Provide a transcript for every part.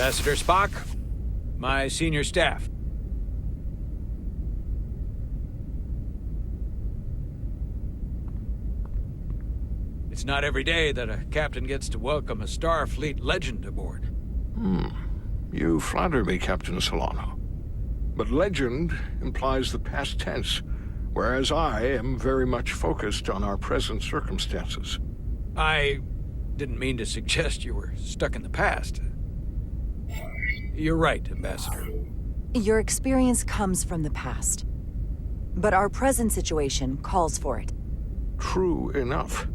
Ambassador Spock, my senior staff. It's not every day that a captain gets to welcome a Starfleet legend aboard. You flatter me, Captain Solano. But legend implies the past tense, whereas I am very much focused on our present circumstances. I didn't mean to suggest you were stuck in the past. You're right, Ambassador. Your experience comes from the past. But our present situation calls for it. True enough.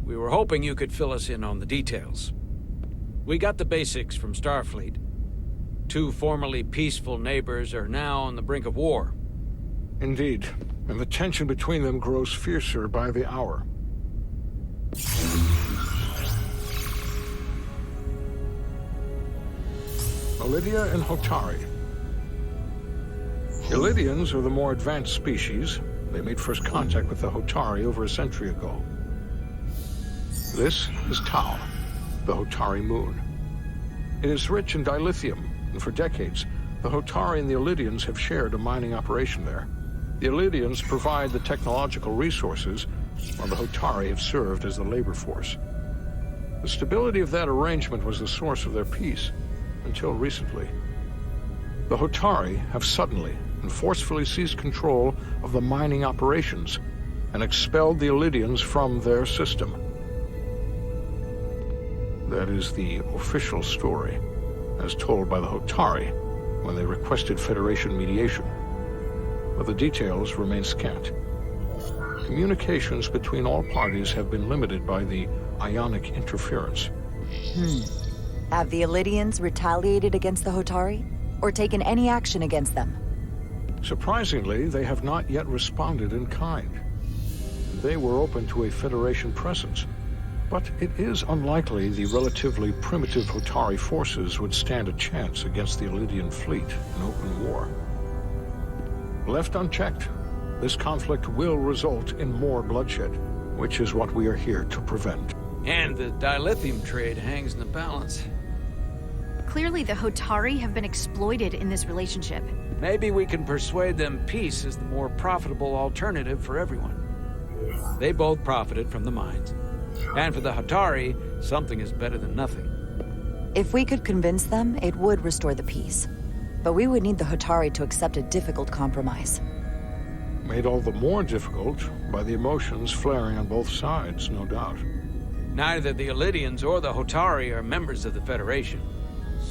We were hoping you could fill us in on the details. We got the basics from Starfleet. Two formerly peaceful neighbors are now on the brink of war. Indeed, and the tension between them grows fiercer by the hour. Ilidia and Hotari. Ilidians are the more advanced species. They made first contact with the Hotari over a century ago. This is Tau, the Hotari moon. It is rich in dilithium, and for decades, the Hotari and the Ilidians have shared a mining operation there. The Ilidians provide the technological resources, while the Hotari have served as the labor force. The stability of that arrangement was the source of their peace, until recently. The Hotari have suddenly and forcefully seized control of the mining operations and expelled the Ilidians from their system. That is the official story, as told by the Hotari when they requested Federation mediation. But the details remain scant. Communications between all parties have been limited by the ionic interference. Have the Ilidians retaliated against the Hotari? Or taken any action against them? Surprisingly, they have not yet responded in kind. They were open to a Federation presence, but it is unlikely the relatively primitive Hotari forces would stand a chance against the Ilidian fleet in open war. Left unchecked, this conflict will result in more bloodshed, which is what we are here to prevent. And the dilithium trade hangs in the balance. Clearly, the Hotari have been exploited in this relationship. Maybe we can persuade them peace is the more profitable alternative for everyone. They both profited from the mines. And for the Hotari, something is better than nothing. If we could convince them, it would restore the peace. But we would need the Hotari to accept a difficult compromise. Made all the more difficult by the emotions flaring on both sides, no doubt. Neither the Ilidians or the Hotari are members of the Federation,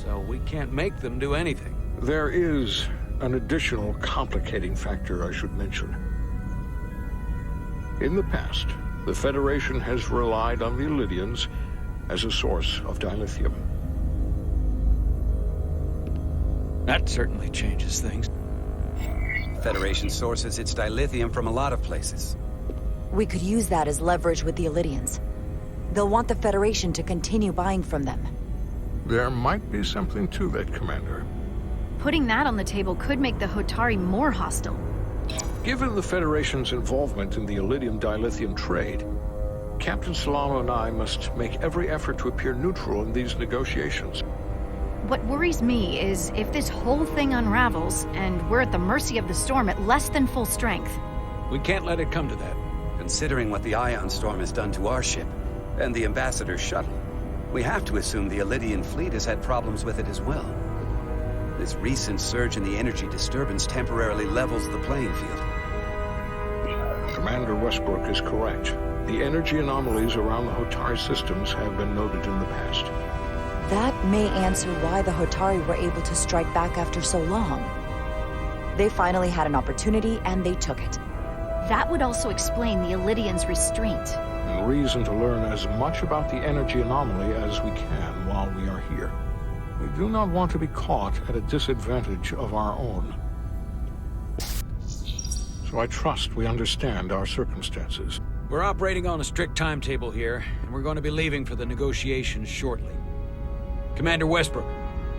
so we can't make them do anything. There is an additional complicating factor I should mention. In the past, the Federation has relied on the Ilidians as a source of dilithium. That certainly changes things. Federation sources its dilithium from a lot of places. We could use that as leverage with the Ilidians. They'll want the Federation to continue buying from them. There might be something to that, Commander. Putting that on the table could make the Hotari more hostile. Given the Federation's involvement in the Ilidium dilithium trade, Captain Solano and I must make every effort to appear neutral in these negotiations. What worries me is if this whole thing unravels, and we're at the mercy of the storm at less than full strength. We can't let it come to that. Considering what the ion storm has done to our ship, and the Ambassador's shuttle, we have to assume the Ilidian fleet has had problems with it as well. This recent surge in the energy disturbance temporarily levels the playing field. Commander Westbrook is correct. The energy anomalies around the Hotari systems have been noted in the past. That may answer why the Hotari were able to strike back after so long. They finally had an opportunity, and they took it. That would also explain the Ilidians' restraint. And reason to learn as much about the energy anomaly as we can while we are here. We do not want to be caught at a disadvantage of our own. So I trust we understand our circumstances. We're operating on a strict timetable here, and we're going to be leaving for the negotiations shortly. Commander Westbrook,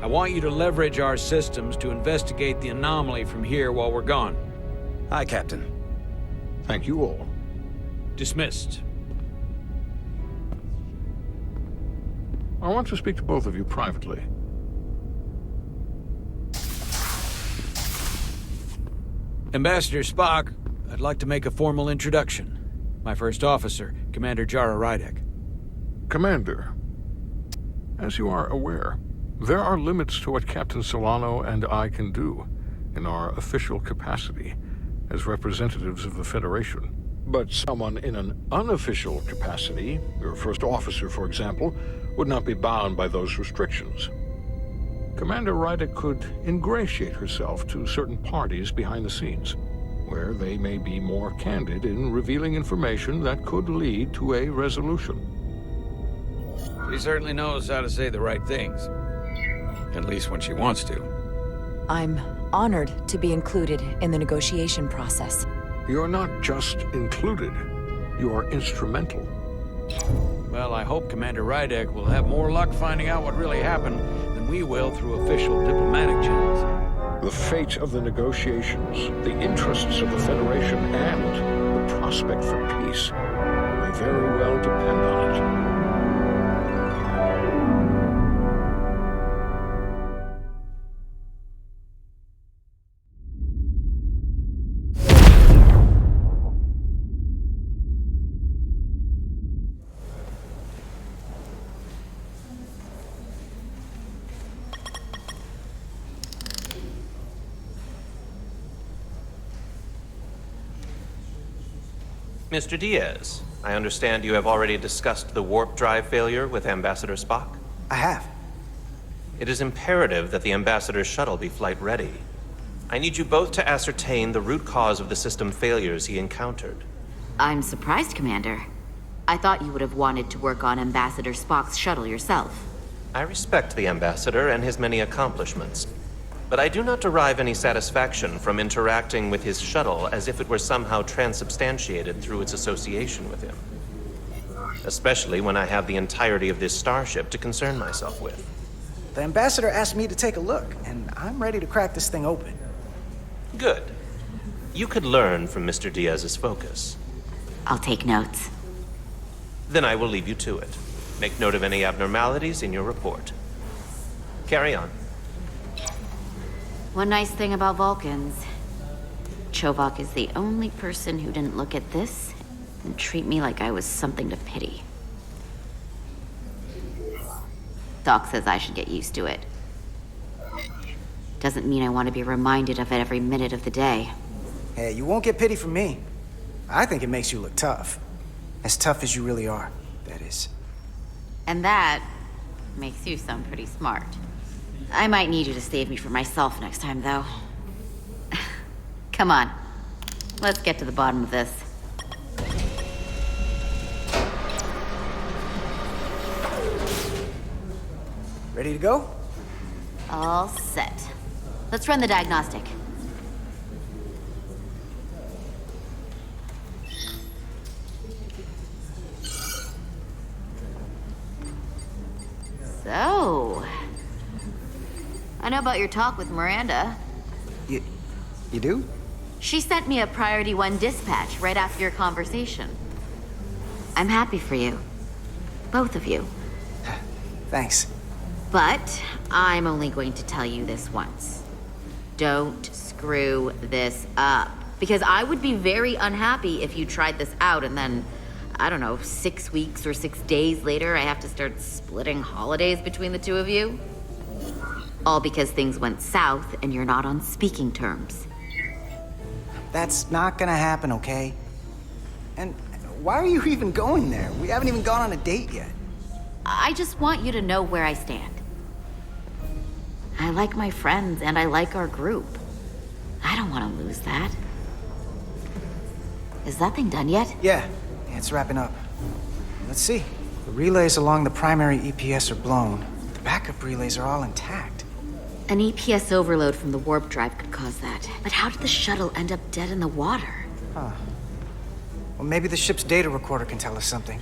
I want you to leverage our systems to investigate the anomaly from here while we're gone. Aye, Captain. Thank you all. Dismissed. I want to speak to both of you privately. Ambassador Spock, I'd like to make a formal introduction. My first officer, Commander Jara Rydek. Commander, as you are aware, there are limits to what Captain Solano and I can do in our official capacity as representatives of the Federation. But someone in an unofficial capacity, your first officer, for example, would not be bound by those restrictions. Commander Rydek could ingratiate herself to certain parties behind the scenes, where they may be more candid in revealing information that could lead to a resolution. She certainly knows how to say the right things. At least when she wants to. I'm honored to be included in the negotiation process. You're not just included, you are instrumental. Well, I hope Commander Rydek will have more luck finding out what really happened than we will through official diplomatic channels. The fate of the negotiations, the interests of the Federation, and the prospect for peace may very well depend on it. Mr. Diaz, I understand you have already discussed the warp drive failure with Ambassador Spock? I have. It is imperative that the Ambassador's shuttle be flight ready. I need you both to ascertain the root cause of the system failures he encountered. I'm surprised, Commander. I thought you would have wanted to work on Ambassador Spock's shuttle yourself. I respect the Ambassador and his many accomplishments, but I do not derive any satisfaction from interacting with his shuttle as if it were somehow transubstantiated through its association with him. Especially when I have the entirety of this starship to concern myself with. The Ambassador asked me to take a look, and I'm ready to crack this thing open. Good. You could learn from Mr. Diaz's focus. I'll take notes. Then I will leave you to it. Make note of any abnormalities in your report. Carry on. One nice thing about Vulcans. Chovak is the only person who didn't look at this and treat me like I was something to pity. Doc says I should get used to it. Doesn't mean I want to be reminded of it every minute of the day. Hey, you won't get pity from me. I think it makes you look tough. As tough as you really are, that is. And that makes you sound pretty smart. I might need you to save me from myself next time, though. Come on. Let's get to the bottom of this. Ready to go? All set. Let's run the diagnostic. So, I know about your talk with Miranda. You do? She sent me a Priority 1 dispatch right after your conversation. I'm happy for you. Both of you. Thanks. But I'm only going to tell you this once. Don't screw this up. Because I would be very unhappy if you tried this out and then, I don't know, 6 weeks or 6 days later, I have to start splitting holidays between the two of you. All because things went south and you're not on speaking terms. That's not gonna happen, okay? And why are you even going there? We haven't even gone on a date yet. I just want you to know where I stand. I like my friends and I like our group. I don't want to lose that. Is that thing done yet? Yeah, it's wrapping up. Let's see. The relays along the primary EPS are blown. The backup relays are all intact. An EPS overload from the warp drive could cause that. But how did the shuttle end up dead in the water? Huh. Well, maybe the ship's data recorder can tell us something.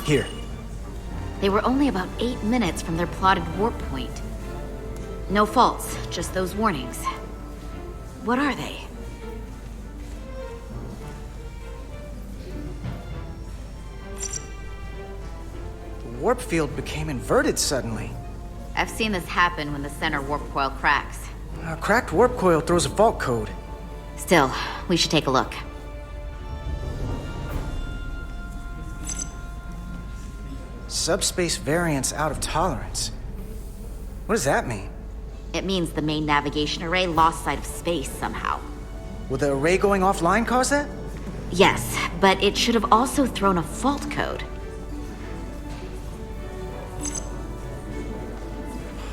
Here. They were only about 8 minutes from their plotted warp point. No faults, just those warnings. What are they? warp field became inverted suddenly. I've seen this happen when the center warp coil cracks. A cracked warp coil throws a fault code. Still, we should take a look. Subspace variance out of tolerance. What does that mean? It means the main navigation array lost sight of space somehow. Will the array going offline cause that? Yes, but it should have also thrown a fault code.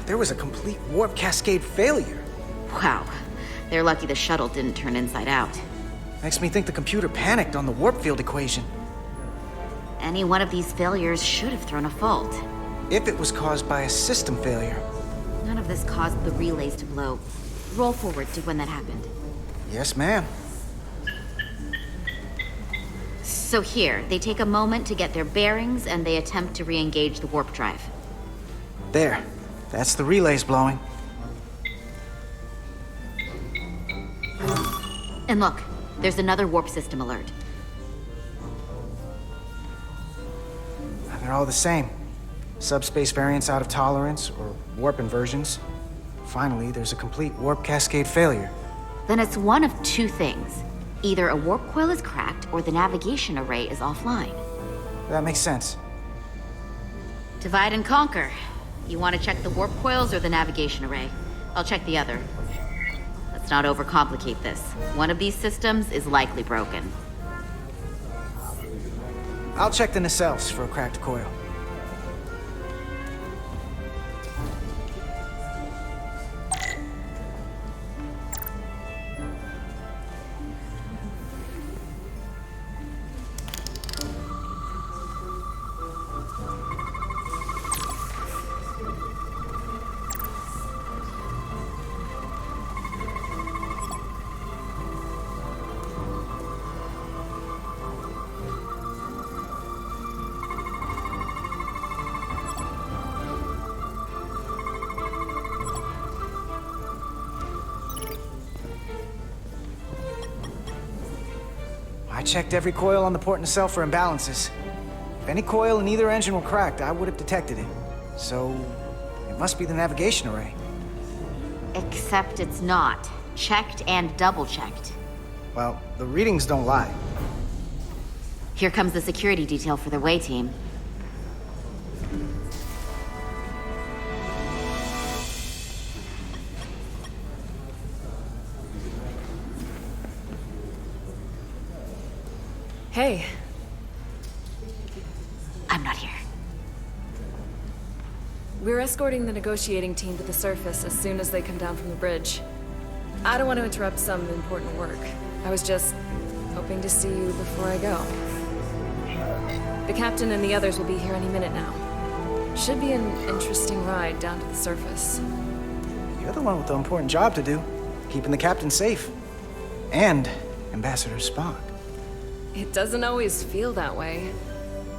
There was a complete warp cascade failure. Wow. They're lucky the shuttle didn't turn inside out. Makes me think the computer panicked on the warp field equation. Any one of these failures should have thrown a fault. If it was caused by a system failure. None of this caused the relays to blow. Roll forward to when that happened. Yes, ma'am. So here, they take a moment to get their bearings and they attempt to re-engage the warp drive. There. That's the relays blowing. And look, there's another warp system alert. They're all the same. Subspace variance out of tolerance, or warp inversions. Finally, there's a complete warp cascade failure. Then it's one of two things. Either a warp coil is cracked, or the navigation array is offline. That makes sense. Divide and conquer. You want to check the warp coils or the navigation array? I'll check the other. Let's not overcomplicate this. One of these systems is likely broken. I'll check the nacelles for a cracked coil. I checked every coil on the port nacelle for imbalances. If any coil in either engine were cracked, I would have detected it. So, it must be the navigation array. Except it's not. Checked and double-checked. Well, the readings don't lie. Here comes the security detail for the way team. Hey. I'm not here. We're escorting the negotiating team to the surface as soon as they come down from the bridge. I don't want to interrupt some important work. I was just hoping to see you before I go. The captain and the others will be here any minute now. Should be an interesting ride down to the surface. You're the one with the important job to do. Keeping the captain safe. And Ambassador Spock. It doesn't always feel that way.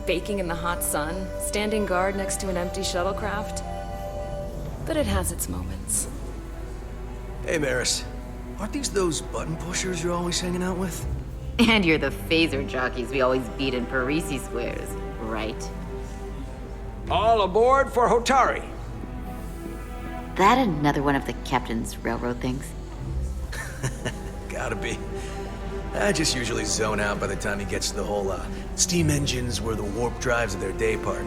Baking in the hot sun, standing guard next to an empty shuttlecraft. But it has its moments. Hey, Maris. Aren't these those button pushers you're always hanging out with? And you're the phaser jockeys we always beat in Parisi squares, right? All aboard for Hotari. That another one of the captain's railroad things? Gotta be. I just usually zone out by the time he gets to the whole, steam engines were the warp drives of their day part.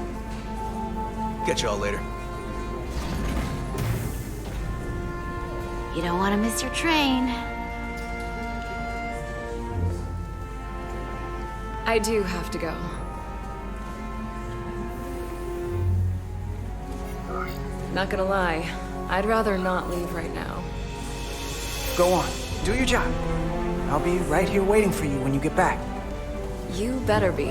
Catch y'all later. You don't want to miss your train. I do have to go. Not gonna lie, I'd rather not leave right now. Go on. Do your job. I'll be right here waiting for you when you get back. You better be.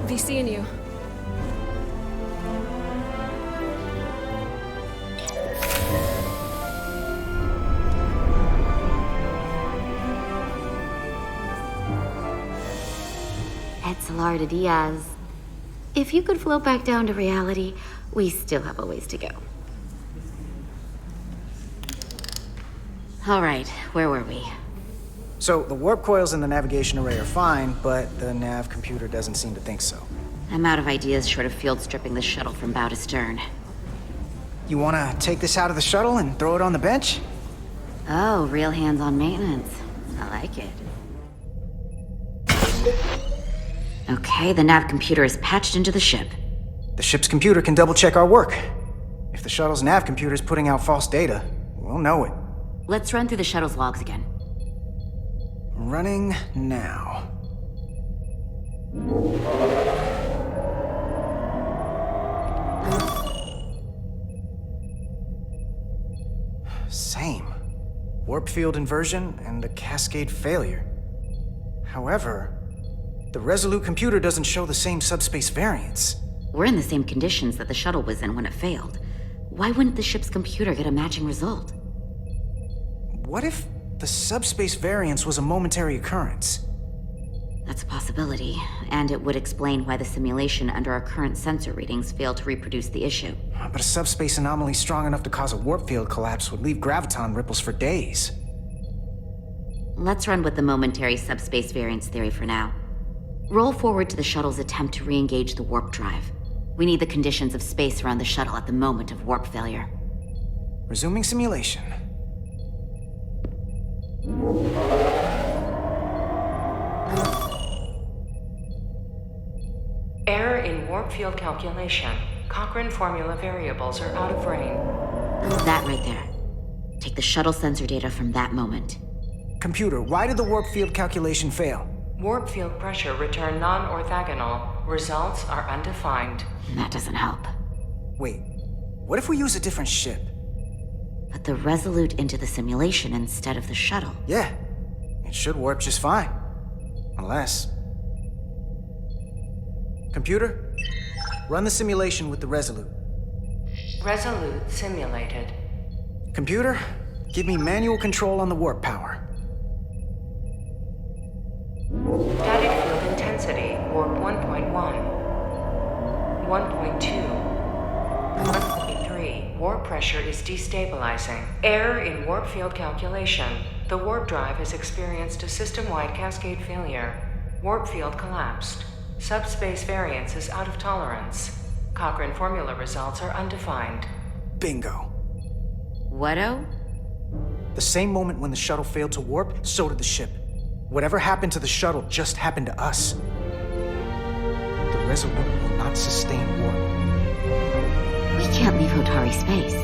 Be seeing you. Etzelar to Diaz. If you could float back down to reality, we still have a ways to go. All right, where were we? So, the warp coils in the navigation array are fine, but the nav computer doesn't seem to think so. I'm out of ideas short of field stripping the shuttle from bow to stern. You wanna take this out of the shuttle and throw it on the bench? Oh, real hands-on maintenance. I like it. Okay, the nav computer is patched into the ship. The ship's computer can double-check our work. If the shuttle's nav computer is putting out false data, we'll know it. Let's run through the shuttle's logs again. Running now. Same. Warp field inversion and a cascade failure. However, the Resolute computer doesn't show the same subspace variance. We're in the same conditions that the shuttle was in when it failed. Why wouldn't the ship's computer get a matching result? What if the subspace variance was a momentary occurrence? That's a possibility, and it would explain why the simulation under our current sensor readings failed to reproduce the issue. But a subspace anomaly strong enough to cause a warp field collapse would leave graviton ripples for days. Let's run with the momentary subspace variance theory for now. Roll forward to the shuttle's attempt to re-engage the warp drive. We need the conditions of space around the shuttle at the moment of warp failure. Resuming simulation. Error in warp field calculation. Cochrane formula variables are out of range. That right there. Take the shuttle sensor data from that moment. Computer, why did the warp field calculation fail? Warp field pressure returned non-orthogonal. Results are undefined. That doesn't help. Wait, what if we use a different ship? Put the Resolute into the simulation instead of the shuttle. Yeah, it should warp just fine. Unless... Computer, run the simulation with the Resolute. Resolute simulated. Computer, give me manual control on the warp power. Static field intensity, warp 1.1. 1.2. 1.3. Warp pressure is destabilizing. Error in warp field calculation. The warp drive has experienced a system-wide cascade failure. Warp field collapsed. Subspace variance is out of tolerance. Cochrane formula results are undefined. Bingo. What-o? The same moment when the shuttle failed to warp, so did the ship. Whatever happened to the shuttle just happened to us. The Resolute will not sustain warp. We can't leave Hotari space.